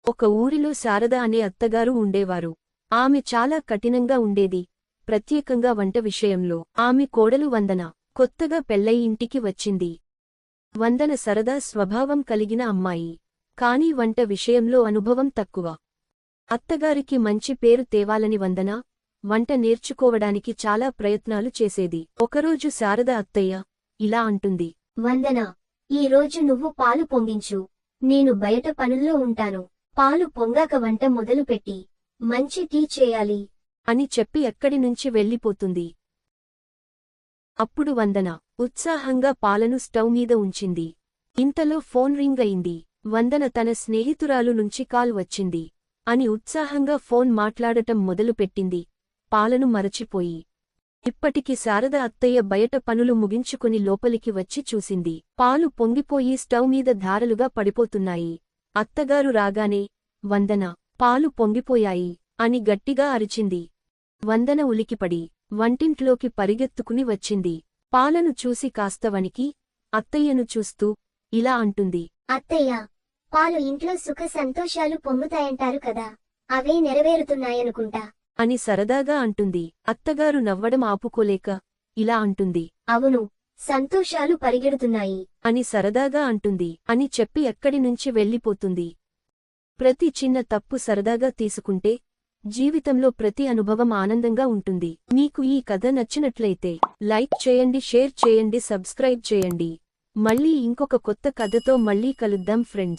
ఒక ఊరిలో శారద అనే అత్తగారు ఉండేవారు. ఆమె చాలా కఠినంగా ఉండేది, ప్రత్యేకంగా వంట విషయంలో. ఆమె కోడలు వందన కొత్తగా పెళ్లై ఇంటికి వచ్చింది. వందన సరదా స్వభావం కలిగిన అమ్మాయి, కాని వంట విషయంలో అనుభవం తక్కువ. అత్తగారికి మంచి పేరు తేవాలని వందన వంట నేర్చుకోవడానికి చాలా ప్రయత్నాలు చేసేది. ఒకరోజు శారద అత్తయ్య ఇలా అంటుంది. వందనా, ఈ రోజు నువ్వు పాలు పొంగించు. నేను బయట పనుల్లో ఉంటాను. పాలు పొంగాక వంట మొదలుపెట్టి మంచి టీ చేయాలి అని చెప్పి ఎక్కడి నుంచి వెళ్ళిపోతుంది. అప్పుడు వందన ఉత్సాహంగా పాలను స్టవ్ మీద ఉంచింది. ఇంతలో ఫోన్ రింగ్ అయింది. వందన తన స్నేహితురాలు నుంచి కాల్ వచ్చింది అని ఉత్సాహంగా ఫోన్ మాట్లాడటం మొదలుపెట్టింది, పాలను మరచిపోయి. ఇప్పటికి శారద అత్తయ్య బయట పనులు ముగించుకుని లోపలికి వచ్చి చూసింది. పాలు పొంగిపోయి స్టవ్ మీద ధారలుగా పడిపోతున్నాయి. అత్తగారు రాగానే, వందన, పాలు పొంగిపోయాయి అని గట్టిగా అరిచింది. వందన ఉలికిపడి వంటింట్లోకి పరిగెత్తుకుని వచ్చింది. పాలను చూసి కాస్త వణికి అత్తయ్యను చూస్తూ ఇలా అంటుంది. అత్తయ్య, పాలు ఇంట్లో సుఖ సంతోషాలు పొంగుతాయంటారు కదా, అవే నెరవేరుతున్నాయనుకుంటా అని సరదాగా అంటుంది. అత్తగారు నవ్వడం ఆపుకోలేక ఇలా అంటుంది. అవును, సంతోషాలు పరిగెడుతున్నాయి అని సరదాగా అంటుంది అని చెప్పి ఎక్కడి నుంచి వెళ్ళిపోతుంది. ప్రతి చిన్న తప్పు సరదాగా తీసుకుంటే జీవితంలో ప్రతి అనుభవం ఆనందంగా ఉంటుంది. మీకు ఈ కథ నచ్చినట్లయితే లైక్ చేయండి, షేర్ చేయండి, సబ్స్క్రైబ్ చేయండి. మళ్ళీ ఇంకొక కొత్త కథతో మళ్ళీ కలుద్దాం ఫ్రెండ్స్.